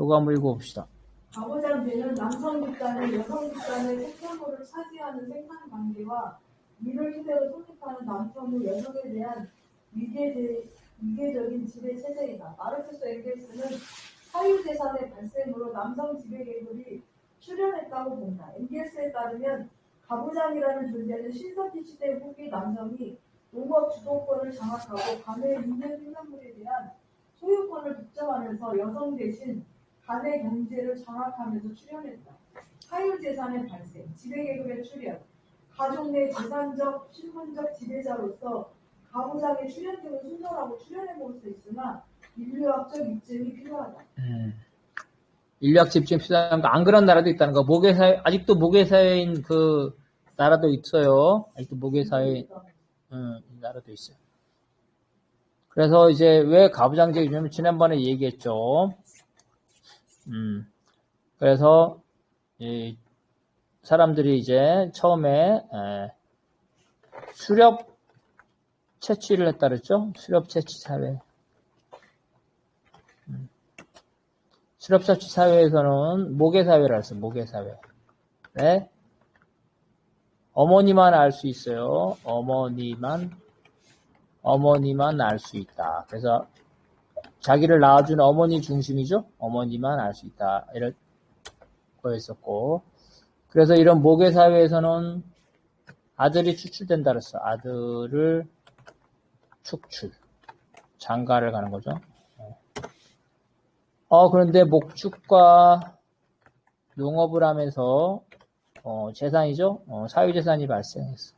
요거 한번 읽어봅시다. 가부장제는 남성 집단이 여성 집단의 생산물을 차지하는 생산 관계와 이를 토대로 성립하는 남성 후 여성에 대한 위계적인 지배 체제이다. 마르크스 엥겔스는 사유재산의 발생으로 남성 지배계급이 출현했다고 본다. 엥겔스에 따르면 가부장이라는 존재는 신석기 시대 후기 남성이 농업 주도권을 장악하고 간의 있는 생산물에 대한 소유권을 독점하면서 여성 대신 간의 경제를 장악하면서 출현했다. 사유재산의 발생, 지배계급의 출현, 가족 내 재산적, 신분적 지배자로서 가부장의 출현 등을 순서하고 출현해볼 수 있으나 인류학적 입증이 필요하다. 인류학 입증이 필요한 거, 안 그런 나라도 있다는 거. 모계사회, 아직도 모계사회인 그 나라도 있어요. 아직도 모계사회, 나라도 있어요. 그래서 이제 왜 가부장제냐면 지난번에 얘기했죠. 그래서 이 사람들이 이제 처음에 수렵 채취를 했다 그랬죠? 수렵 채취 사회. 수렵 채취 사회에서는 모계사회라 했어요. 모계사회. 네? 어머니만 알 수 있어요. 어머니만 알 수 있다. 그래서 자기를 낳아준 어머니 중심이죠. 어머니만 알 수 있다. 이런 거였었고. 그래서 이런 모계사회에서는 아들이 추출된다 그랬어. 아들을 축출. 장가를 가는 거죠. 그런데 목축과 농업을 하면서 재산이죠. 사유재산이 발생했어.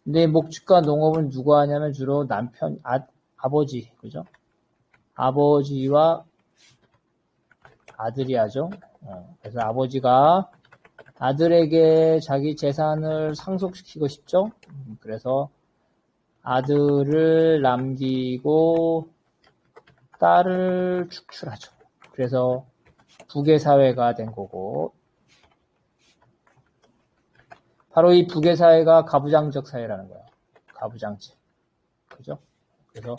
근데 목축과 농업은 누가 하냐면 주로 남편, 아버지, 그죠? 아버지와 아들이 하죠. 그래서 아버지가 아들에게 자기 재산을 상속시키고 싶죠. 그래서 아들을 남기고 딸을 축출하죠. 그래서 부계사회가 된 거고, 바로 이 부계사회가 가부장적 사회라는 거예요. 가부장제. 그죠? 그래서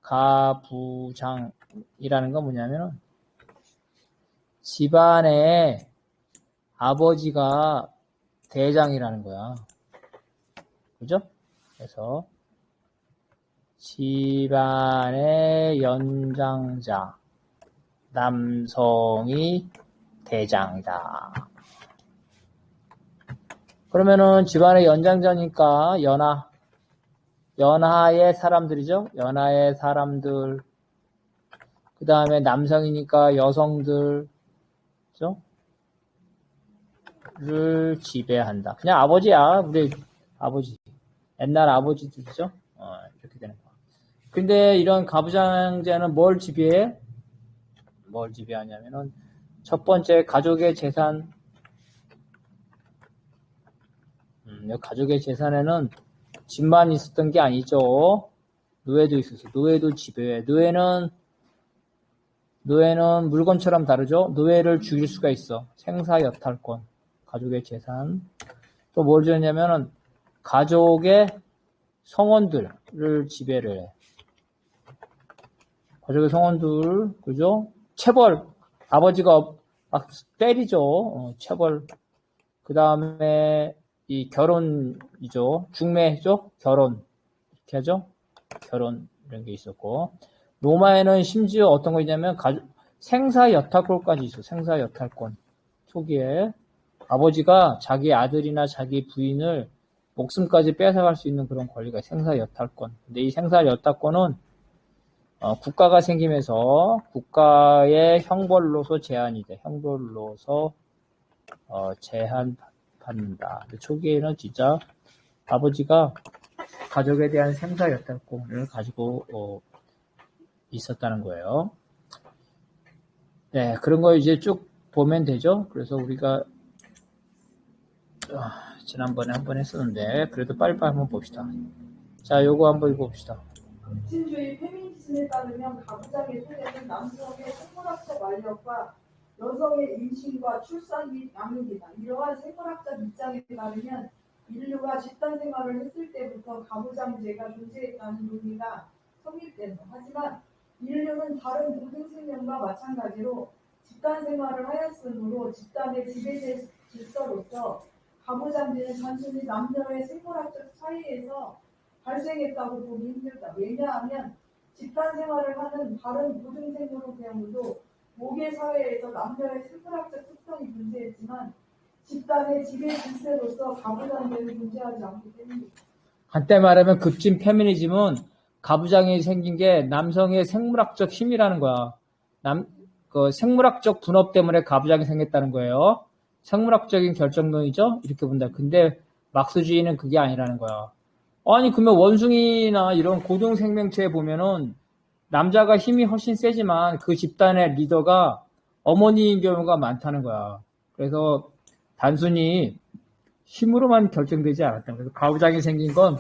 가부장이라는 건 뭐냐면 집안의 아버지가 대장이라는 거야. 그죠? 그래서 집안의 연장자, 남성이 대장이다. 그러면은 집안의 연장자니까 연하의 사람들이죠. 연하의 사람들. 그 다음에 남성이니까 여성들, 그죠? 를 지배한다. 그냥 아버지야. 우리 아버지. 옛날 아버지들이죠. 이렇게 되는 거야. 근데 이런 가부장제는 뭘 지배해? 뭘 지배하냐면은 첫 번째 가족의 재산. 가족의 재산에는 집만 있었던 게 아니죠. 노예도 있었어. 노예도 지배해. 노예는 물건처럼 다르죠. 노예를 죽일 수가 있어. 생사여탈권. 가족의 재산. 또 뭘 주냐면은 가족의 성원들을 지배를 해. 가족의 성원들, 그죠? 체벌. 아버지가 막 때리죠. 체벌. 그 다음에 이 결혼이죠. 중매죠. 결혼. 이렇게 하죠. 결혼 이런 게 있었고. 로마에는 심지어 어떤 거 있냐면 생사여탈권까지 있어. 생사여탈권. 초기에 아버지가 자기 아들이나 자기 부인을 목숨까지 뺏어갈 수 있는 그런 권리가 생사여탈권. 근데 이 생사여탈권은 국가가 생기면서 국가의 형벌로서 제한이 돼. 형벌로서 제한받는다. 근데 초기에는 진짜 아버지가 가족에 대한 생사여탈권을 가지고 있었다는 거예요. 네, 그런 거 이제 쭉 보면 되죠. 그래서 우리가 지난번에 한번 했었는데 그래도 빨리빨리 한번 봅시다. 자, 요거 한번 읽어봅시다. 급진주의 페미니즘에 따르면 가부장의 소재는 남성의 생물학적 완력과 여성의 임신과 출산 및 양육이다. 이러한 생물학적 입장에 따르면 인류가 집단 생활을 했을 때부터 가부장제가 존재했다는 논리가 성립된다. 하지만 인류는 다른 모든 등과 마찬가지로 집단 생활을 하였으므로 집단의 지배 질서로서 가부장제는 단순히 남녀의 생물학적 차이에서 발생했다고 보기 힘들다. 왜냐하면 집단 생활을 하는 다른 모든 생물의 경우도 모계 사회에서 남녀의 생물학적 특성이 존재했지만 집단의 지배 질서로서 가부장제는 존재하지 않기 때문입니다. 한때 말하면 급진 페미니즘은 가부장이 생긴 게 남성의 생물학적 힘이라는 거야. 그 생물학적 분업 때문에 가부장이 생겼다는 거예요. 생물학적인 결정론이죠? 이렇게 본다. 근데 막스주의는 그게 아니라는 거야. 아니, 그러면 원숭이나 이런 고등생명체에 보면은 남자가 힘이 훨씬 세지만 그 집단의 리더가 어머니인 경우가 많다는 거야. 그래서 단순히 힘으로만 결정되지 않았다. 그래서 가부장이 생긴 건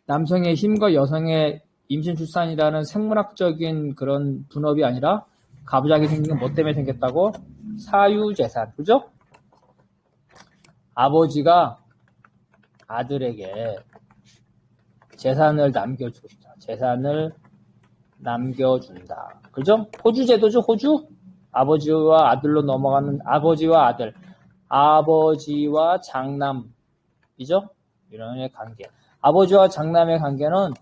남성의 힘과 여성의 임신 출산이라는 생물학적인 그런 분업이 아니라 가부장이 생긴 건 뭐 때문에 생겼다고? 사유재산. 그죠? 아버지가 아들에게 재산을 남겨주고 싶다. 재산을 남겨준다. 그죠? 호주제도죠, 호주? 아버지와 아들로 넘어가는 아버지와 아들. 아버지와 장남이죠? 이런 관계. 아버지와 장남의 관계는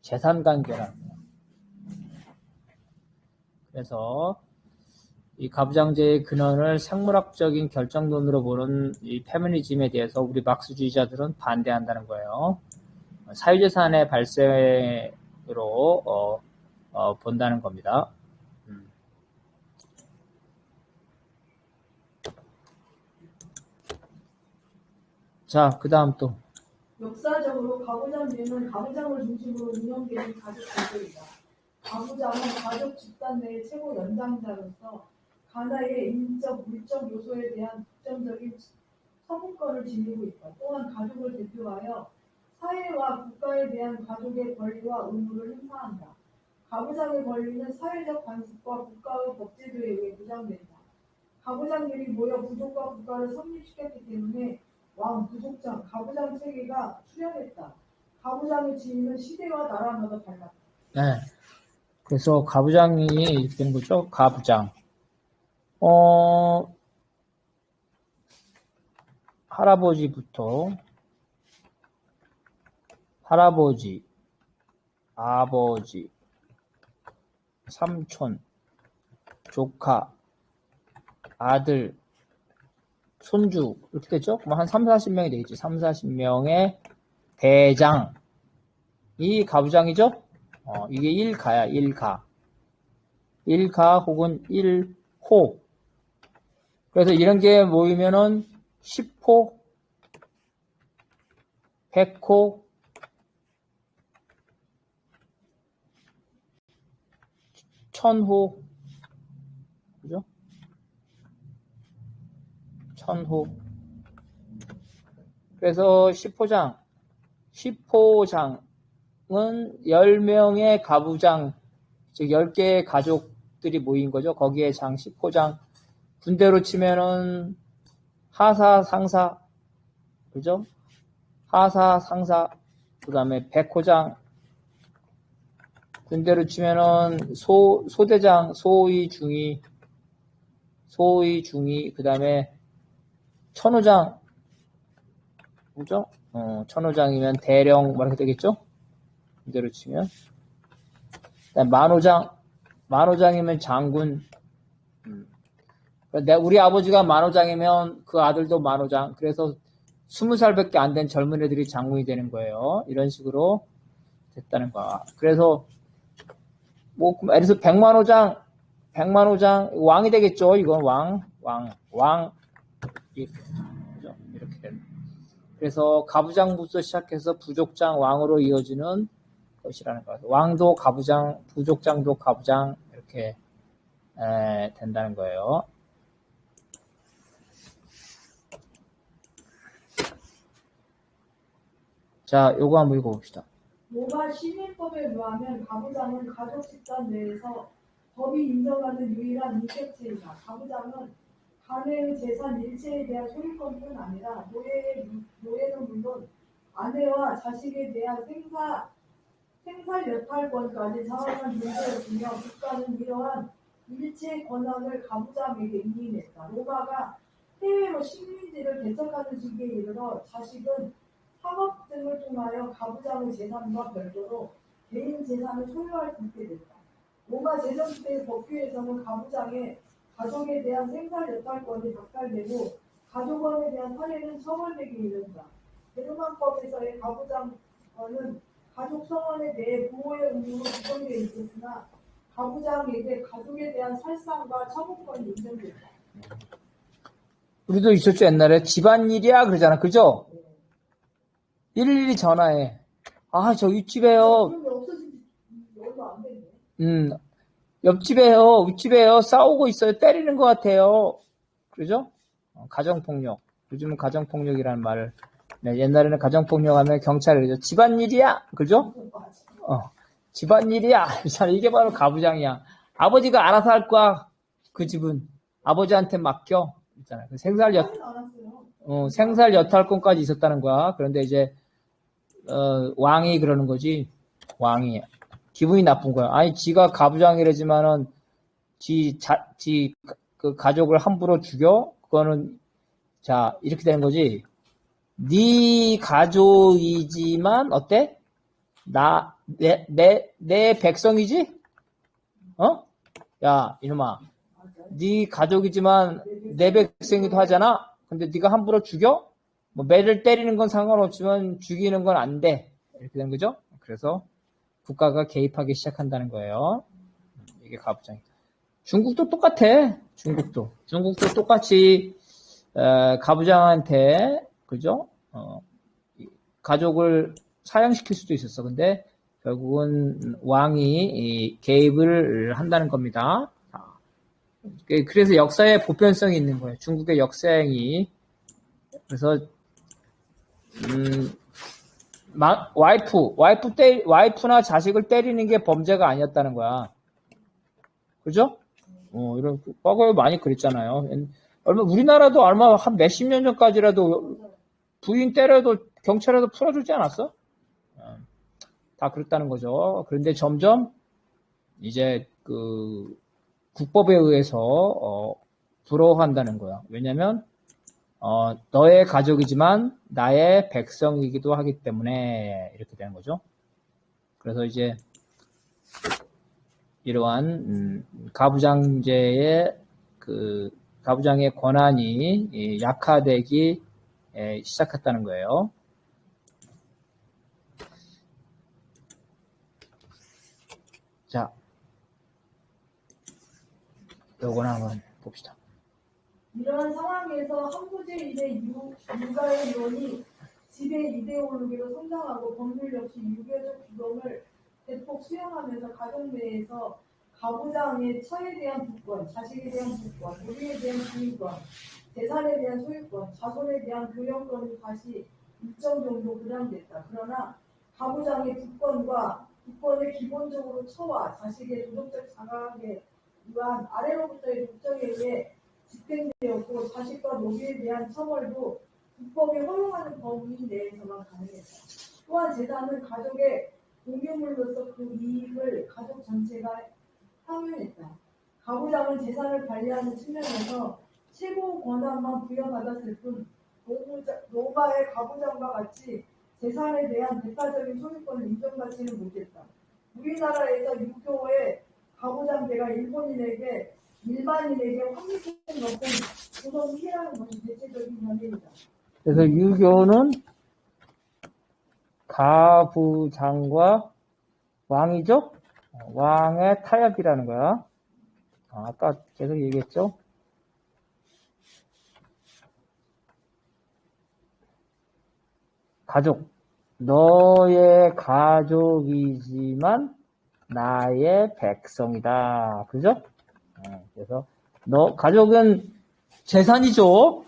재산 관계라는 거예요. 그래서 이 가부장제의 근원을 생물학적인 결정론으로 보는 이 페미니즘에 대해서 우리 막스주의자들은 반대한다는 거예요. 사유재산의 발생으로 본다는 겁니다. 자, 그 다음 또. 역사적으로 가부장제는 가부장을 중심으로 운영되는 가족 제도이다. 가부장은 가족 집단 내의 최고 연장자로서 가나의 인적, 물적 요소에 대한 독점적인 처분권을 지니고 있다. 또한 가족을 대표하여 사회와 국가에 대한 가족의 권리와 의무를 행사한다. 가부장의 권리는 사회적 관습과 국가의 법제도에 의해 보장된다. 가부장들이 모여 부족과 국가를 성립시켰기 때문에 왕, 부족장, 가부장 체계가 출현했다. 가부장의 지위는 시대와 나라마다 달랐다. 네. 그래서 가부장이 이렇게 되는 거죠. 가부장. 할아버지부터 할아버지, 아버지, 삼촌, 조카, 아들, 손주 이렇게 되죠? 뭐 한 3, 40명이 되겠지. 3, 40명의 대장이 가부장이죠? 이게 1가야, 1가. 1가 혹은 1호. 그래서 이런 게 모이면은 10호, 100호, 1000호. 그죠? 1000호. 그래서 10호장. 10호장은 10명의 가부장, 즉 10개의 가족들이 모인 거죠. 거기에 장 10호장. 군대로 치면은 하사, 상사, 그죠? 하사, 상사, 그 다음에 백호장, 군대로 치면은 소대장, 소위, 중위, 그 다음에 천호장, 그죠? 천호장이면 대령, 뭐 이렇게 되겠죠? 군대로 치면. 그다음에 만호장이면 장군. 우리 아버지가 만호장이면 그 아들도 만호장. 그래서 20살밖에 안 된 젊은 애들이 장군이 되는 거예요. 이런 식으로 됐다는 거야. 그래서 뭐 예를 들어서 백만호장 왕이 되겠죠. 이건 왕 이렇게 되는. 그래서 가부장부터 시작해서 부족장, 왕으로 이어지는 것이라는 거예요. 왕도 가부장, 부족장도 가부장 이렇게 된다는 거예요. 자, 요거 한번 읽어봅시다. 로마 시민법에 의하면 가부장은 가족 집단 내에서 법이 인정하는 유일한 인격체이다. 가부장은 가내의 재산 일체에 대한 소유권뿐 아니라 노예는 물론 아내와 자식에 대한 생사 생살 여탈권까지 장악한 존재였으며 국가는 이러한 일체 권한을 가부장에게 인임했다. 로마가 해외로 식민지를 개척하는 시기에 이르러 자식은 상업 등을 통하여 가부장의 재산과 별도로 개인 재산을 소유할 수 있게 됐다. 로마 제정시대의 법규에서는 가부장의 가족에 대한 생살 여탈권이 박탈되고 가족원에 대한 살해는 처벌되기 이른다. 베르만법에서의 가부장권은 가족 성원에 대해 부모의 의무로 구성되어 있었으나 가부장에게 가족에 대한 살상과 처분권이 인정됐다. 우리도 있었죠. 옛날에 집안일이야 그러잖아. 그죠? 일일이 전화해. 아, 저 윗집에요. 그런 게 없어진 지 얼마 안 됐네. 옆집에요. 윗집에요. 싸우고 있어요. 때리는 것 같아요. 그러죠? 가정폭력. 요즘은 가정폭력이라는 말을. 네, 옛날에는 가정폭력 하면 경찰이 그러죠. 집안일이야. 그죠? 집안일이야. 이게 바로 가부장이야. 아버지가 알아서 할 거야. 그 집은. 아버지한테 맡겨. 있잖아요. 생살 여탈권까지 있었다는 거야. 그런데 이제, 왕이 그러는 거지. 왕이. 기분이 나쁜 거야. 아니, 지가 가부장이라지만은, 그 가족을 함부로 죽여? 그거는, 자, 이렇게 되는 거지. 네 가족이지만, 어때? 내 백성이지? 야, 이놈아. 네 가족이지만, 내 백성이기도 하잖아? 근데 네가 함부로 죽여? 뭐, 매를 때리는 건 상관없지만, 죽이는 건 안 돼. 이렇게 되는 거죠? 그래서, 국가가 개입하기 시작한다는 거예요. 이게 가부장이다. 중국도 똑같아. 중국도 똑같이 가부장한테 그죠? 가족을 사형시킬 수도 있었어. 근데 결국은 왕이 개입을 한다는 겁니다. 그래서 역사에 보편성이 있는 거예요. 중국의 역사행위. 그래서 와이프나 자식을 때리는 게 범죄가 아니었다는 거야. 그죠? 이런, 과거에 많이 그랬잖아요. 우리나라도 얼마, 한 몇십 년 전까지라도 부인 때려도 경찰에도 풀어주지 않았어? 다 그랬다는 거죠. 그런데 점점, 이제, 국법에 의해서, 부러워한다는 거야. 왜냐면, 너의 가족이지만 나의 백성이기도 하기 때문에 이렇게 되는 거죠. 그래서 이제 이러한 가부장제의 가부장의 권한이 약화되기 시작했다는 거예요. 자, 요거는 한번 봅시다. 이러한 상황에서 한부제 일의 육아의 이론이 지배 이데올로기로 성장하고 법률 역시 유교적 규범을 대폭 수용하면서 가정 내에서 가부장의 처에 대한 부권, 자식에 대한 부권, 우리에 대한 주의권, 재산에 대한 소유권, 자손에 대한 교역권이 다시 일정 정도 부담됐다. 그러나 가부장의 부권을 기본적으로 처와 자식의 도덕적 자각에 의한 아래로부터의 독점에 의해 집행되었고 자식과 노비에 대한 처벌도 국법이 허용하는 범위 내에서만 가능했다. 또한 재산은 가족의 공유물로서 그 이익을 가족 전체가 향유했다. 가부장은 재산을 관리하는 측면에서 최고 권한만 부여받았을 뿐 로마의 가부장과 같이 재산에 대한 대가적인 소유권을 인정받지는 못했다. 우리나라에서 유교의 가부장제가 일반인에게 확립된 것은 우선 피해라는 것이 대체적인 현상이다. 그래서 유교는 가부장과 왕이죠? 왕의 타협이라는 거야. 아까 계속 얘기했죠? 가족. 너의 가족이지만 나의 백성이다. 그죠? 그래서 가족은 재산이죠.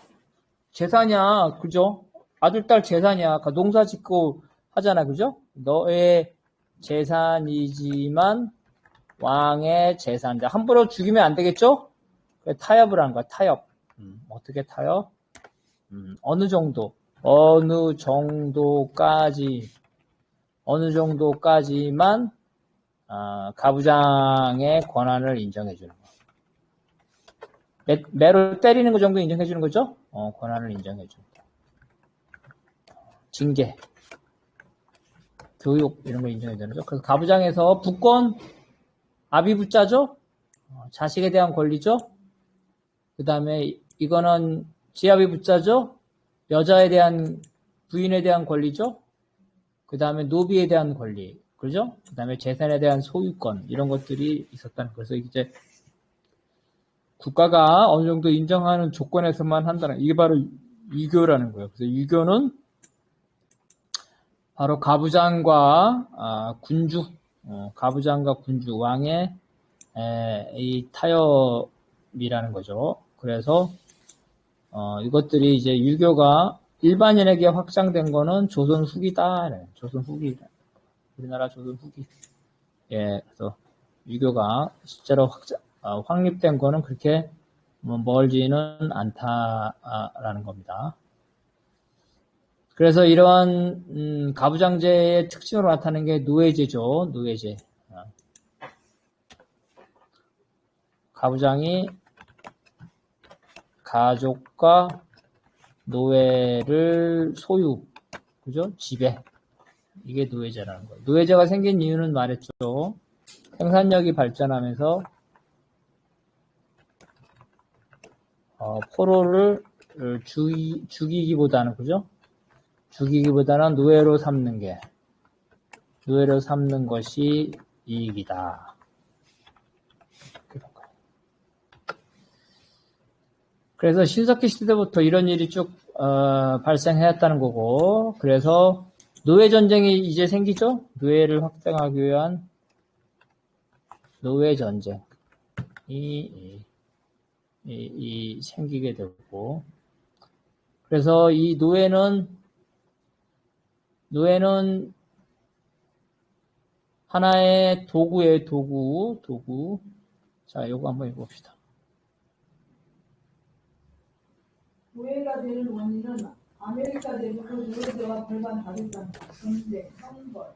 재산이야. 그죠? 아들, 딸 재산이야. 농사 짓고 하잖아. 그죠? 너의 재산이지만 왕의 재산이다. 함부로 죽이면 안 되겠죠? 타협을 한 거야. 타협. 어떻게 타협? 어느 정도까지 어느 정도까지만 가부장의 권한을 인정해 주는 거. 매로 때리는 거 정도 인정해 주는 거죠? 권한을 인정해 줍니다. 징계, 교육 이런 거 인정해 주는 거죠. 그래서 가부장에서 부권, 아비부자죠? 자식에 대한 권리죠? 그 다음에 이거는 지아비부자죠? 여자에 대한, 부인에 대한 권리죠? 그 다음에 노비에 대한 권리, 그죠? 그 다음에 재산에 대한 소유권, 이런 것들이 있었다는 거죠. 이제 국가가 어느 정도 인정하는 조건에서만 한다는, 이게 바로 유교라는 거예요. 그래서 유교는 바로 가부장과 군주, 가부장과 군주, 왕의 이 타협이라는 거죠. 그래서 이것들이 이제 유교가 일반인에게 확장된 거는 조선 후기다. 조선 후기. 우리나라 조선 후기. 예, 그래서 유교가 실제로 확립된 거는 그렇게 멀지는 않다라는 겁니다. 그래서 이러한 가부장제의 특징으로 나타나는 게 노예제죠. 노예제. 가부장이 가족과 노예를 소유, 그죠? 지배. 이게 노예제라는 거예요. 노예제가 생긴 이유는 말했죠. 생산력이 발전하면서 포로를 죽이기보다는, 그죠? 죽이기보다는 노예로 삼는 것이 이익이다. 그래서 신석기 시대부터 이런 일이 쭉 발생해왔다는 거고, 그래서 노예 전쟁이 이제 생기죠? 노예를 확장하기 위한 노예 전쟁이 생기게 되고, 그래서 이 노예는 하나의 도구예요, 도구. 자, 요거 한번 읽어봅시다. 노예가 되는 원인은 아메리카 내부의 노예제와 별반 다르지 않다. 전쟁, 형벌,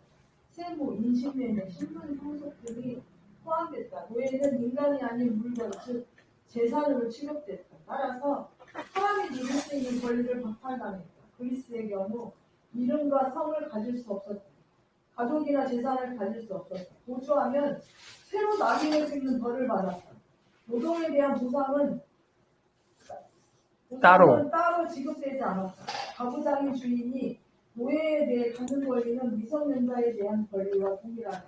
세무, 인신매매, 신분 상속 등이 포함됐다. 노예는 인간이 아닌 물건, 즉 재산으로 취급됐다. 따라서 사람이 누릴 수 있는 권리를 박탈당했다. 그리스의 경우 이름과 성을 가질 수 없었다. 가족이나 재산을 가질 수 없었다. 보조하면 새로 낙인을 찍는 벌을 받았다. 노동에 대한 보상은 따로 지급되지 않았다. 가부장의 주인이 노예에 대해 갖는 권리는 미성년자에 대한 권리와 동일하다.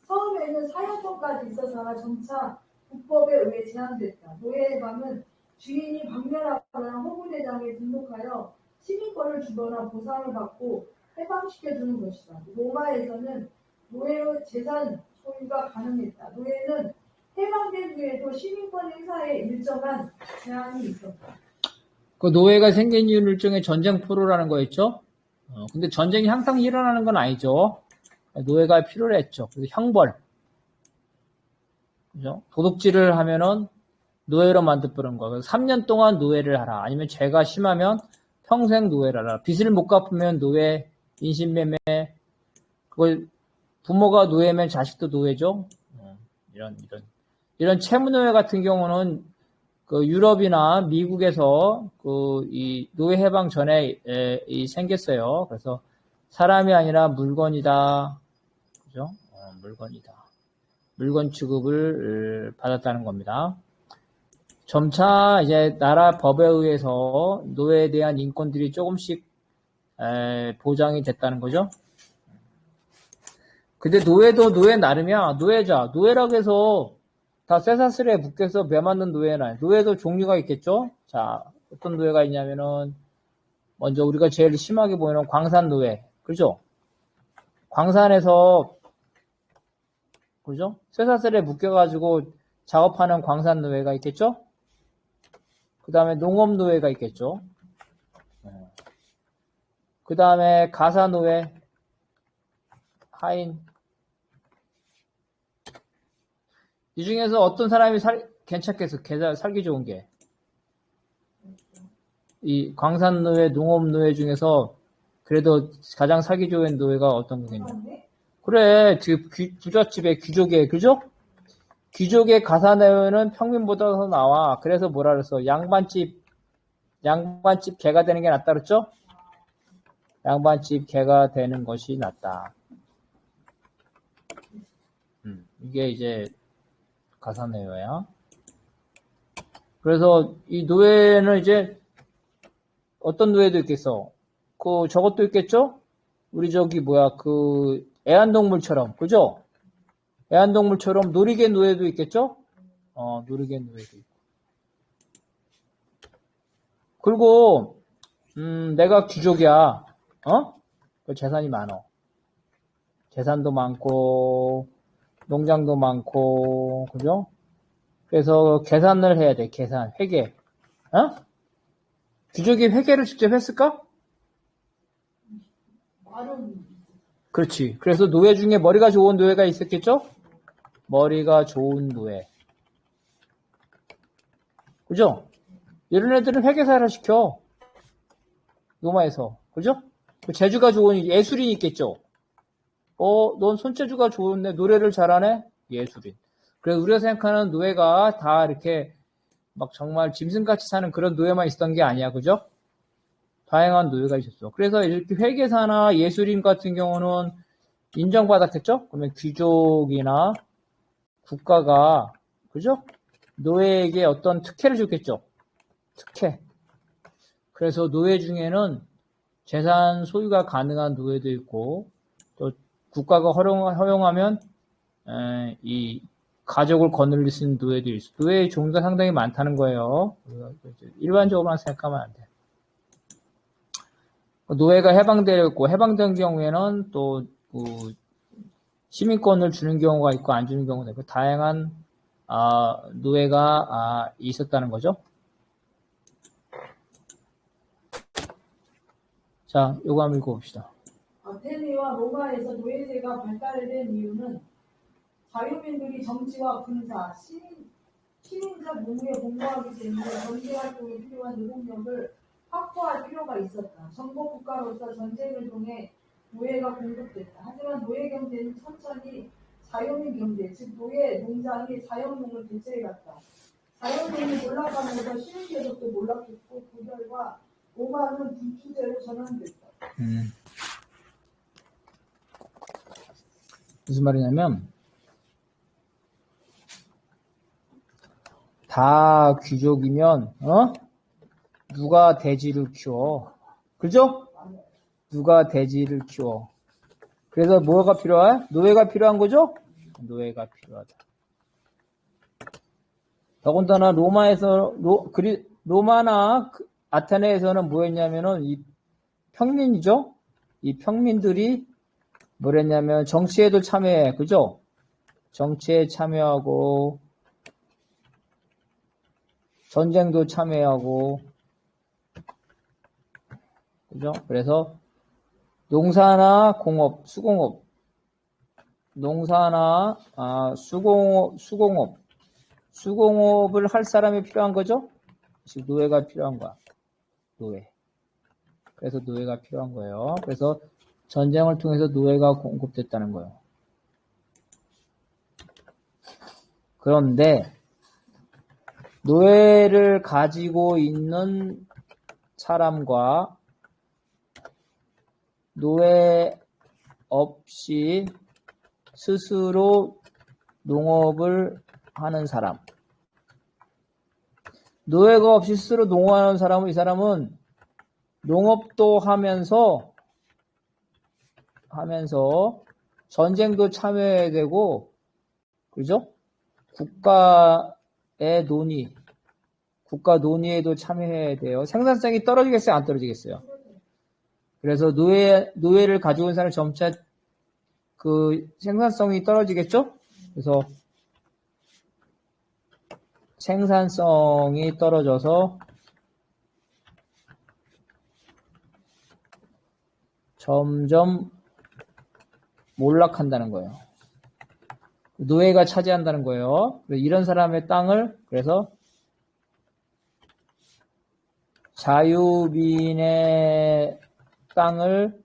처음에는 사형권까지 있었으나 점차 국법에 의해 제한됐다. 노예의 방은 주인이 방면하거나 호구대장에 등록하여 시민권을 주거나 보상을 받고 해방시켜주는 것이다. 로마에서는 노예의 재산 소유가 가능했다. 노예는 해방된 후에도 시민권 행사에 일정한 제한이 있었다. 그 노예가 생긴 이유는 일종의 전쟁 포로라는 거였죠. 근데 전쟁이 항상 일어나는 건 아니죠. 노예가 필요했죠. 그래서 형벌, 그죠? 도둑질을 하면은 노예로 만들어버린 거야. 그래서 3년 동안 노예를 하라. 아니면 죄가 심하면 평생 노예를 하라. 빚을 못 갚으면 노예, 인신매매. 그걸 부모가 노예면 자식도 노예죠. 이런 채무노예 같은 경우는 그 유럽이나 미국에서 이 노예 해방 전에 생겼어요. 그래서 사람이 아니라 물건이다. 그죠? 물건이다. 물건 취급을 받았다는 겁니다. 점차 이제 나라 법에 의해서 노예에 대한 인권들이 조금씩 보장이 됐다는 거죠. 근데 노예도 노예 나름이야. 노예라고 해서 다 쇠사슬에 묶여서 매 맞는 노예는 노예도 종류가 있겠죠. 자, 어떤 노예가 있냐면은 먼저 우리가 제일 심하게 보이는 광산 노예, 그죠? 광산에서, 그죠? 쇠사슬에 묶여가지고 작업하는 광산 노예가 있겠죠. 그 다음에 농업 노예가 있겠죠. 그 다음에 가사 노예, 하인. 이 중에서 어떤 사람이 괜찮겠어? 살기 좋은 게. 이 광산노예, 농업노예 중에서 그래도 가장 살기 좋은 노예가 어떤 거겠냐. 그래, 부잣집의 귀족의, 그죠? 귀족의 가사노예는 평민보다 더 나와. 그래서 뭐라 그랬어? 양반집 개가 되는 게 낫다 그랬죠? 양반집 개가 되는 것이 낫다. 이게 이제 가사노예야. 그래서 이 노예는 이제 어떤 노예도 있겠어? 저것도 있겠죠? 우리 애완동물처럼, 그죠? 애완동물처럼 놀이개 노예도 있겠죠? 놀이개 노예도 있고. 그리고, 내가 귀족이야. 재산이 많어. 재산도 많고, 농장도 많고, 그죠? 그래서 계산을 해야 돼, 회계. 귀족이 회계를 직접 했을까? 그렇지. 그래서 노예 중에 머리가 좋은 노예가 있었겠죠? 머리가 좋은 노예. 그죠? 이런 애들은 회계사를 시켜. 로마에서. 그죠? 재주가 좋은 예술인 있겠죠? 넌 손재주가 좋은데 노래를 잘하네? 예술인. 그래서 우리가 생각하는 노예가 다 이렇게 막 정말 짐승같이 사는 그런 노예만 있었던 게 아니야. 그죠? 다양한 노예가 있었어. 그래서 이렇게 회계사나 예술인 같은 경우는 인정받았겠죠? 그러면 귀족이나 국가가, 그죠? 노예에게 어떤 특혜를 줬겠죠? 특혜. 그래서 노예 중에는 재산 소유가 가능한 노예도 있고, 또 국가가 허용하면, 이 가족을 거느릴 수 있는 노예도 있어. 노예의 종류가 상당히 많다는 거예요. 일반적으로만 생각하면 안 돼. 노예가 해방되었고, 해방된 경우에는 또, 시민권을 주는 경우가 있고, 안 주는 경우가 있고, 다양한, 노예가, 있었다는 거죠. 자, 요거 한번 읽어봅시다. 아테네와 로마에서 노예제가 발달된 이유는 자유민들이 정치와 군사, 시민적 문무에 공부하기 때문에 경제활동에 필요한 노동력을 확보할 필요가 있었다. 정복 국가로서 전쟁을 통해 노예가 공급됐다. 하지만 노예 경제는 천천히 자연인 경제, 즉 노예 농장이 자연농을 대체해갔다. 자연농이 몰락하면서 시민계급도 몰락했고 그 결과 로마는 분투제로 전환됐다. 무슨 말이냐면 다 귀족이면 누가 돼지를 키워? 그죠? 누가 돼지를 키워? 그래서 뭐가 필요해? 노예가 필요한 거죠? 노예가 필요하다. 더군다나 로마나 아테네에서는 뭐였냐면은 이 평민이죠? 이 평민들이 뭐랬냐면 정치에도 참여해. 그죠? 정치에 참여하고 전쟁도 참여하고 그죠? 그래서 농사나 공업, 수공업, 농사나 수공업을 할 사람이 필요한 거죠? 노예가 필요한 거야. 노예. 그래서 노예가 필요한 거예요. 그래서 전쟁을 통해서 노예가 공급됐다는 거예요. 그런데 노예를 가지고 있는 사람과 노예 없이 스스로 농업을 하는 사람. 노예가 없이 스스로 농업하는 사람은 이 사람은 농업도 하면서 전쟁도 참여해야 되고, 그죠? 국가 논의에도 참여해야 돼요. 생산성이 떨어지겠어요? 안 떨어지겠어요? 그래서 노예를 가지고 있는 사람은 점차 그 생산성이 떨어지겠죠? 그래서 생산성이 떨어져서 점점 몰락한다는 거예요. 노예가 차지한다는 거예요. 이런 사람의 땅을 그래서 자유민의 땅을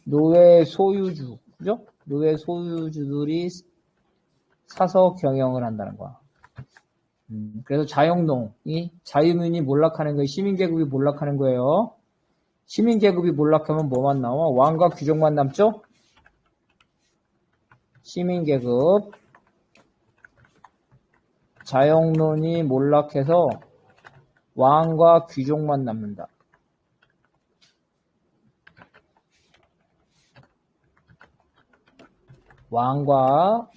노예 소유주, 그죠? 노예 소유주들이 사서 경영을 한다는 거야. 그래서 자영농이, 자유민이 몰락하는 거예요. 시민계급이 몰락하는 거예요. 시민계급이 몰락하면 뭐만 나와? 왕과 귀족만 남죠? 시민계급, 자영론이 몰락해서 왕과 귀족만 남는다. 왕과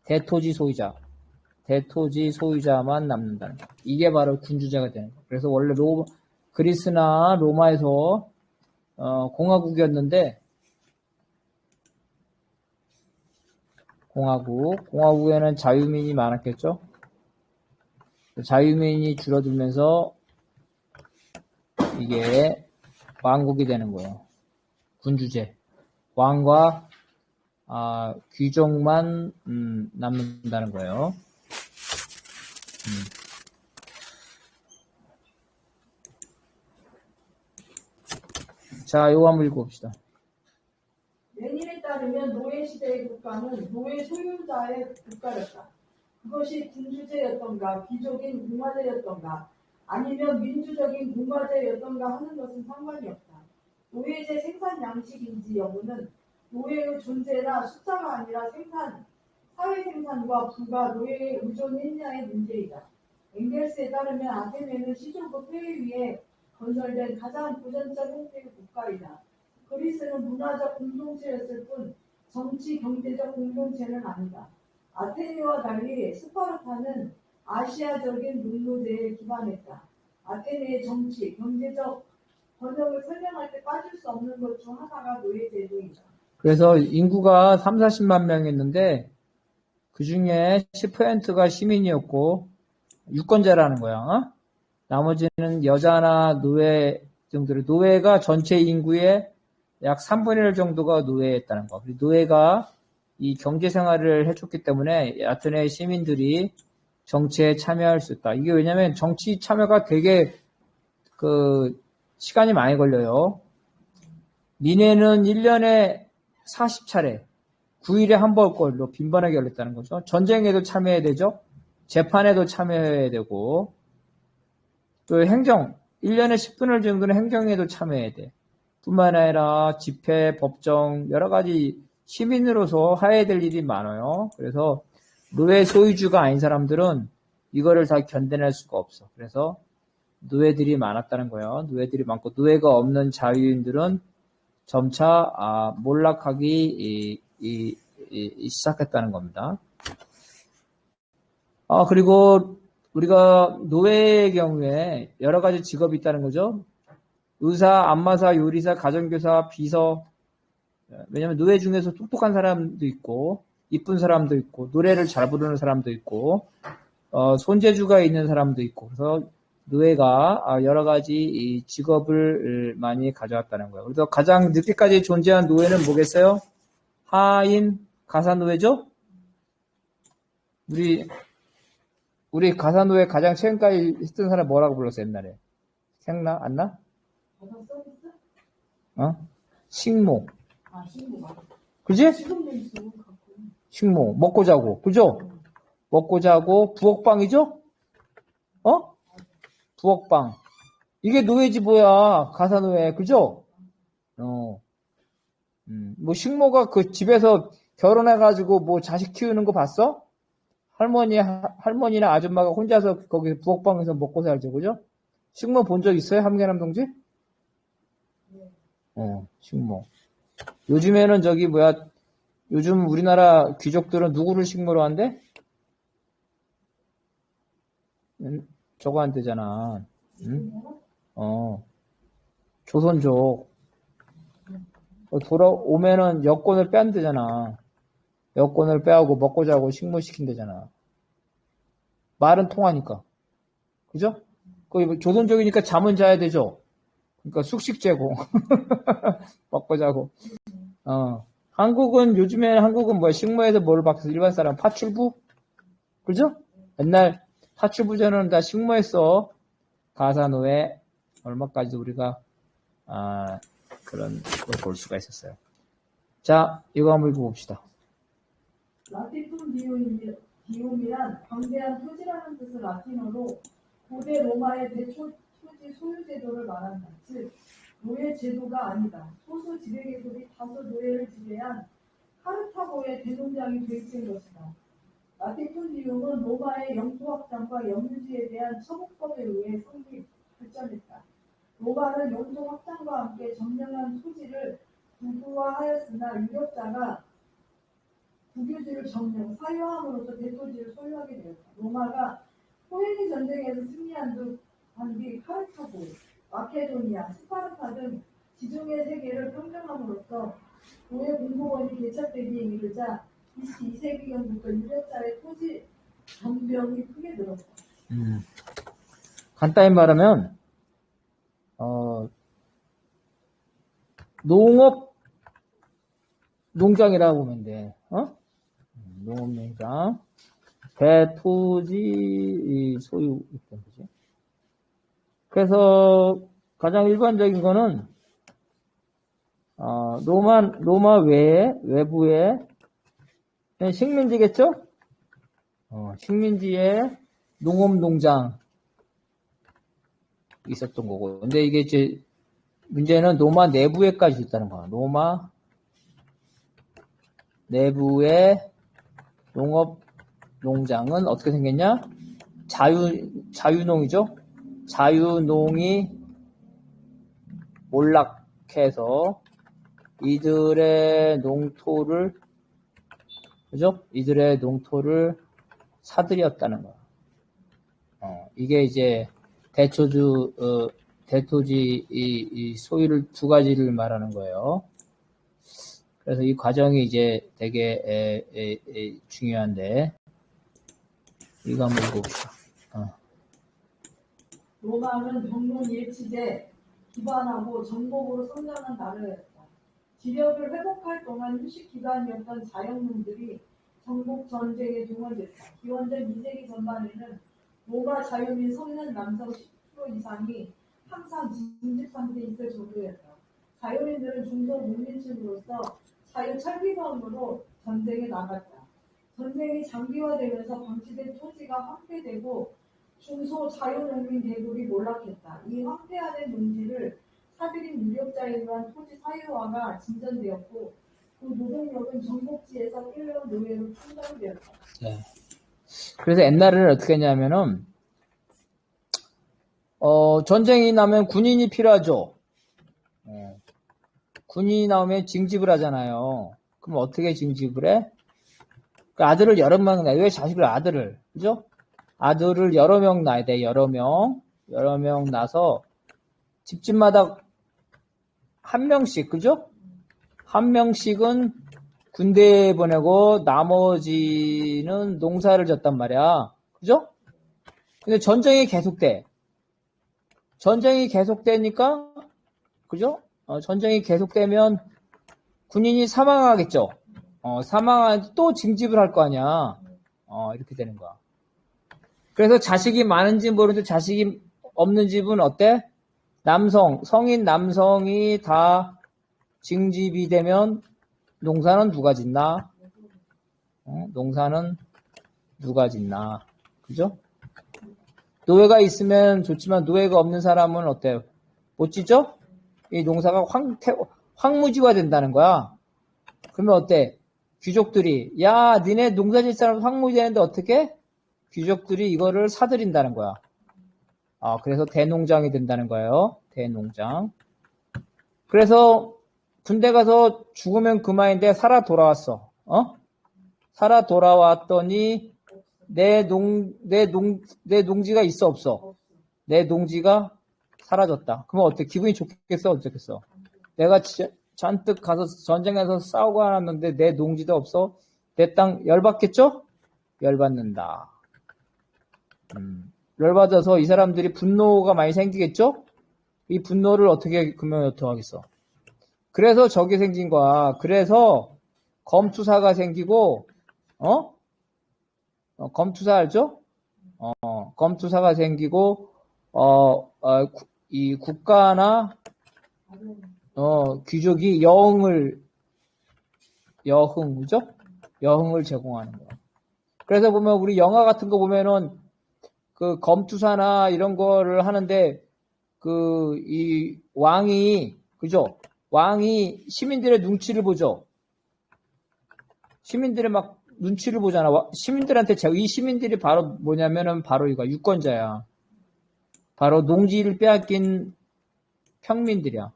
대토지 소유자만 남는다는 거. 이게 바로 군주제가 되는 거. 그래서 원래 그리스나 로마에서 공화국이었는데 공화국에는 자유민이 많았겠죠. 자유민이 줄어들면서 이게 왕국이 되는 거예요. 군주제. 왕과 귀족만 남는다는 거예요. 자, 요거 한번 읽어봅시다. 레닌에 따르면 노예시대의 국가는 노예 소유자의 국가였다. 그것이 군주제였던가 귀족인 공화제였던가 아니면 민주적인 공화제였던가 하는 것은 상관이 없다. 노예제 생산 양식인지 여부는 노예의 존재나 숫자가 아니라 사회 생산과 부가 노예에 의존했냐의 문제이다. 엥겔스에 따르면 아테네는 시조국 폐해 위에 건설된 가장 고전적 형태의 국가이다. 그리스는 문화적 공동체였을 뿐 정치, 경제적 공동체는 아니다. 아테네와 달리 스파르타는 아시아적인 농노제에 기반했다. 아테네의 정치, 경제적 번영을 설명할 때 빠질 수 없는 것 중 하나가 노예제도이다. 그래서 인구가 3, 40만 명이었는데 그 중에 10%가 시민이었고 유권자라는 거야. 나머지는 여자나 노예 정도로 노예가 전체 인구의 약 3분의 1 정도가 노예였다는 거. 노예가 이 경제 생활을 해줬기 때문에 아테네 시민들이 정치에 참여할 수 있다. 이게 왜냐면 정치 참여가 되게 시간이 많이 걸려요. 민회는 1년에 40차례, 9일에 한 번꼴로 빈번하게 열렸다는 거죠. 전쟁에도 참여해야 되죠. 재판에도 참여해야 되고, 또 행정, 1년에 10분을 정도는 행정에도 참여해야 돼. 뿐만 아니라 집회, 법정, 여러 가지 시민으로서 해야 될 일이 많아요. 그래서 노예 소유주가 아닌 사람들은 이거를 다 견뎌낼 수가 없어. 그래서 노예들이 많았다는 거예요. 노예들이 많고, 노예가 없는 자유인들은 점차 몰락하기 시작했다는 겁니다. 그리고 우리가 노예의 경우에 여러 가지 직업이 있다는 거죠. 의사, 안마사, 요리사, 가정교사, 비서. 왜냐하면 노예 중에서 똑똑한 사람도 있고 이쁜 사람도 있고 노래를 잘 부르는 사람도 있고 손재주가 있는 사람도 있고 그래서 노예가 여러 가지 직업을 많이 가져왔다는 거예요. 그래서 가장 늦게까지 존재한 노예는 뭐겠어요? 하인 가사노예죠? 우리 가사노예 가장 최근까지 했던 사람 뭐라고 불렀어 옛날에? 생나? 안 나? 식모. 식모. 그지? 지금도 있어. 식모. 먹고 자고. 그죠? 먹고 자고 부엌방이죠? 부엌방. 이게 노예지 뭐야. 가사노예. 그죠? 뭐 식모가 그 집에서 결혼해가지고 뭐 자식 키우는 거 봤어? 할머니나 아줌마가 혼자서 거기 부엌방에서 먹고 살죠. 그죠? 식모 본 적 있어요? 함계남 동지? 식모. 요즘에는 요즘 우리나라 귀족들은 누구를 식모로 한대? 저거 안 되잖아. 응? 조선족. 돌아오면은 여권을 빼안되잖아. 여권을 빼하고 먹고 자고 식모시킨대잖아. 말은 통하니까. 그죠? 조선족이니까 잠은 자야 되죠? 그러니까 숙식 제공. 먹고 자고. 한국은 뭐야? 식모에서 뭘 받겠어? 일반 사람 파출부? 그죠? 옛날 파출부 전은 다 식모했어. 가사노예, 얼마까지도 우리가 그런 걸 볼 수가 있었어요. 자, 이거 한번 읽어봅시다. 라티툼 디움이란 광대한 토지라는 뜻을 라틴어로 고대 로마의 대토지 소유 제도를 말한다. 즉 노예 제도가 아니다. 소수 지배계급이 다수 노예를 지배한 카르타고의 대농장이 돼 있을 것이다. 라티툰디움은 로마의 영토 확장과 영유지에 대한 처분법에 의해 발전했다. 로마는 영토 확장과 함께 점령한 토지를 국유화하였으나 유력자가 국유지를 점령, 사유함으로써 대토지를 소유하게 되었다. 로마가 포에니 전쟁에서 승리한 뒤 카르타고, 마케도니아, 스파르타 등 지중해 세계를 평정함으로써 노예 공무원이 개척되기에 이르자 22세기경부터 유력자의 토지 전병이 크게 늘었다. 간단히 말하면 농업 농장이라고 보면 돼. 농업 농장 대토지 소유 있던 거지. 그래서 가장 일반적인 거는 로마 외부에 식민지겠죠? 식민지에 농업 농장 있었던 거고. 근데 이게 이제 문제는 로마 내부에까지 있다는 거야. 로마 내부의 농업 농장은 어떻게 생겼냐? 자유농이죠? 자유농이 몰락해서 이들의 농토를, 그죠? 이들의 농토를 사들였다는 거야. 이게 이제 대토지 이 소유를 두 가지를 말하는 거예요. 그래서 이 과정이 이제 되게 중요한데, 이거 한번 읽어봅시다. 로마는 병론 일치제 기반하고 정복으로 성장한 나라였다. 지력을 회복할 동안 휴식 기간이었던 자영농들이 정복 전쟁에 동원됐다. 기원전 2세기 전반에는 로마 자유민 성년 남성 10% 이상이 항상 징집 상태에 있을 정도였다. 자유민들은 중소농민층으로서 자유철기범으로 전쟁에 나갔다. 전쟁이 장기화되면서 방치된 토지가 황폐되고 중소자유농민 대국이 몰락했다. 이 황폐화된 농지를 사들인 유력자에 의한 토지 사유화가 진전되었고 그 노동력은 정복지에서 끌려온 노예로 충당되었다. 네. 그래서 옛날에는 어떻게 했냐면은 전쟁이 나면 군인이 필요하죠. 군인이 나오면 징집을 하잖아요. 그럼 어떻게 징집을 해? 그 아들을 여러 명 낳아요. 왜 자식을 아들을, 그죠? 아들을 여러 명 낳아야 돼. 여러 명 낳아서 집집마다 한 명씩, 그죠? 한 명씩은 군대에 보내고 나머지는 농사를 졌단 말이야. 그죠? 근데 전쟁이 계속돼. 전쟁이 계속되니까, 그죠? 전쟁이 계속되면 군인이 사망하겠죠? 사망하면 또 징집을 할 거 아니야. 이렇게 되는 거야. 그래서 자식이 많은지 모르는데 자식이 없는 집은 어때? 성인 남성이 다 징집이 되면 농사는 누가 짓나? 농사는 누가 짓나? 그죠? 노예가 있으면 좋지만 노예가 없는 사람은 어때요? 못 짓죠? 이 농사가 황무지가 된다는 거야. 그러면 어때? 귀족들이, 야, 니네 농사 질 사람 황무지 되는데 어떻게? 귀족들이 이거를 사들인다는 거야. 그래서 대농장이 된다는 거예요. 대농장. 그래서 군대 가서 죽으면 그만인데 살아 돌아왔어. 살아 돌아왔더니 내 농지가 있어 없어? 내 농지가 사라졌다. 그러면 어때? 기분이 좋겠어? 어쩌겠어? 내가 잔뜩 가서 전쟁에서 싸우고 왔는데 내 농지도 없어? 내 땅 열받겠죠? 열받는다. 열받아서 이 사람들이 분노가 많이 생기겠죠? 이 분노를 그러면 어떻게 하겠어? 그래서 적이 생긴 거야. 그래서 검투사가 생기고, 검투사 알죠? 검투사가 생기고, 이 국가나 귀족이 그죠? 여흥을 제공하는 거야. 그래서 보면 우리 영화 같은 거 보면은 그 검투사나 이런 거를 하는데 이 왕이 그죠? 왕이 시민들의 눈치를 보죠. 시민들의 막 눈치를 보잖아. 시민들한테 이 시민들이 바로 뭐냐면은 바로 이거 유권자야. 바로 농지를 빼앗긴 평민들이야.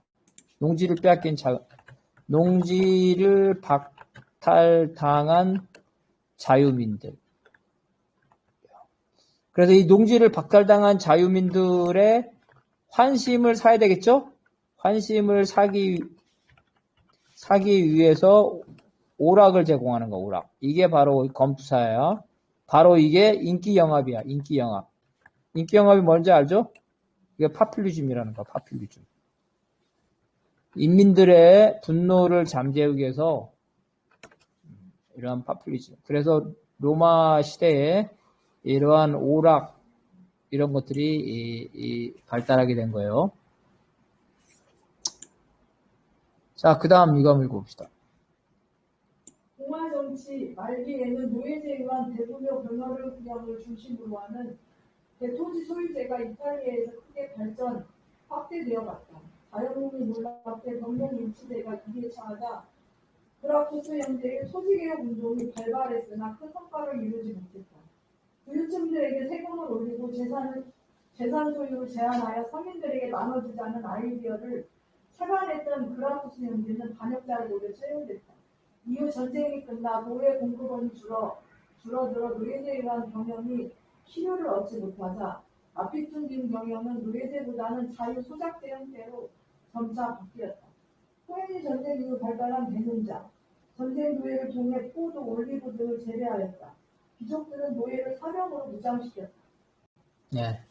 농지를 박탈당한 자유민들. 그래서 이 농지를 박탈당한 자유민들의 환심을 사야 되겠죠? 환심을 사기 위해서 오락을 제공하는 거, 오락. 이게 바로 검투사야. 바로 이게 인기영합이야, 인기영합. 인기영합이 뭔지 알죠? 이게 파퓰리즘이라는 거야, 파퓰리즘. 인민들의 분노를 잠재우기 위해서 이러한 파퓰리즘. 그래서 로마 시대에 이러한 오락, 이런 것들이 발달하게 된 거예요. 자, 그 다음 이거 한번 읽어봅시다. 공화 정치 말기에는 노예제에 의한 대부묘 변호를 구역을 중심으로 하는 대토지 소유제가 이탈리아에서 크게 확대되어 갔다. 자연국민 몰락대 병력 인치대가 이에 처하다 그라쿠스 형제의 토지개혁 운동이 발발했으나 큰 성과를 이루지 못했다. 부유층들에게 세금을 올리고 재산 소유를 제한하여 서민들에게 나눠주자는 아이디어를 차관했던 그라쿠스 형제는 반역자를 노려 채용됐다. 이후 전쟁이 끝나 노예 공급원이 줄어들어 노예제에 의한 경영이 실효를 얻지 못하자 아피tun긴 경영은 노예제보다는 자유소작제 형태로 점차 바뀌었다. 코엔이 전쟁 이후 발달한 대농장, 전쟁 노예를 통해 포도, 올리브 등을 재배하였다. 귀족들은 노예를 사령으로 무장시켰다. 네.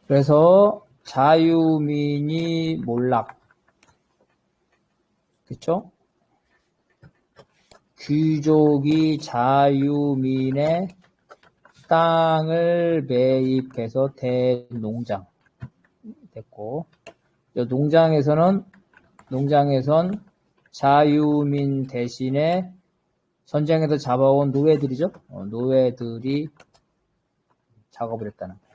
그래서 자유민이 몰락. 그쵸? 귀족이 자유민의 땅을 매입해서 대농장 됐고, 농장에선 자유민 대신에 전쟁에서 잡아온 노예들이죠. 노예들이 작업을 했다는 거예요.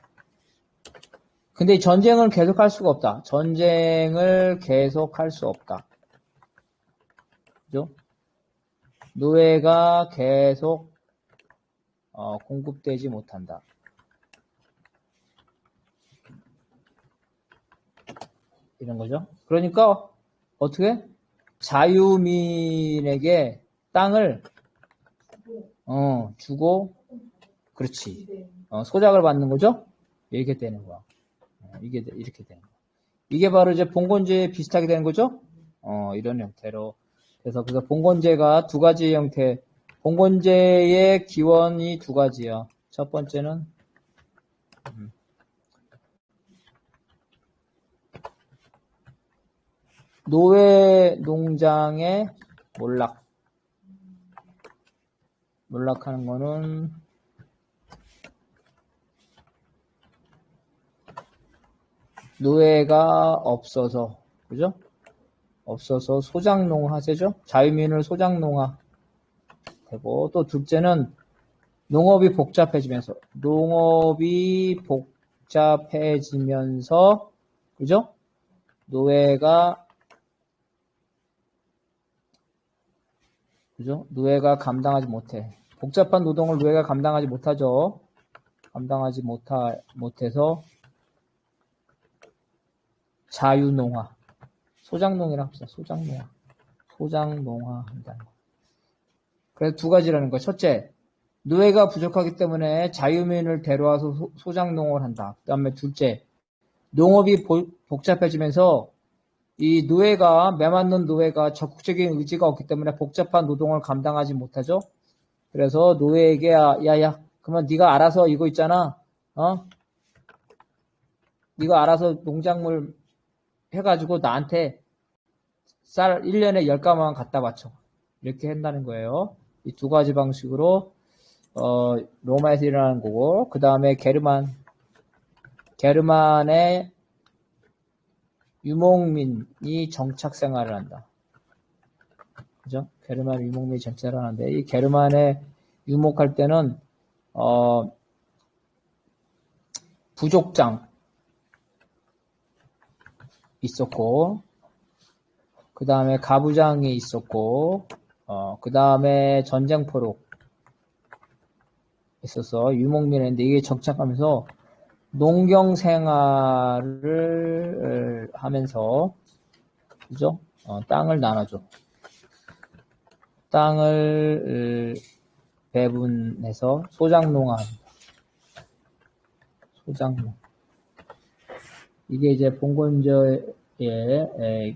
근데 전쟁을 계속할 수가 없다. 전쟁을 계속할 수 없다. 그죠? 노예가 계속 공급되지 못한다. 이런 거죠. 그러니까 어떻게? 자유민에게 땅을 주고 그렇지. 소작을 받는 거죠. 이렇게 되는 거야. 이게 이렇게 되는 거야. 이게 바로 이제 봉건제에 비슷하게 되는 거죠. 이런 형태로. 그래서 봉건제가 두 가지 형태. 봉건제의 기원이 두 가지야. 첫 번째는 노예 농장의 몰락하는 거는 노예가 없어서, 그죠? 없어서 소작농화제죠? 자유민을 소작농화 되고, 또 둘째는 농업이 복잡해지면서, 그죠? 노예가 감당하지 못해. 복잡한 노동을 노예가 감당하지 못하죠. 감당하지 못해서 자유농화. 소작농이라고 합시다. 소작농화 한다는 거. 그래서 두 가지라는 거예요. 첫째, 노예가 부족하기 때문에 자유민을 데려와서 소작농을 한다. 그 다음에 둘째, 농업이 복잡해지면서 이 매맞는 노예가 적극적인 의지가 없기 때문에 복잡한 노동을 감당하지 못하죠. 그래서 노예에게 야야 그러면 네가 알아서 이거 있잖아. 네가 알아서 농작물 해가지고 나한테 쌀 1년에 10가마만 갖다 바쳐. 이렇게 한다는 거예요. 이 두 가지 방식으로 로마에서 일어나는 거고, 그 다음에 게르만의 유목민이 정착 생활을 한다. 그죠? 게르만 유목민이 정착 생활을 하는데, 이 게르만에 유목할 때는, 부족장 있었고, 그 다음에 가부장이 있었고, 그 다음에 전쟁포록 있어서 유목민인데 이게 정착하면서 농경 생활을 하면서, 그죠? 땅을 나눠줘. 땅을 배분해서 소작농화합니다. 소작농. 이게 이제 봉건조의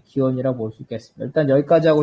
기원이라고 볼 수 있겠습니다. 일단 여기까지 하고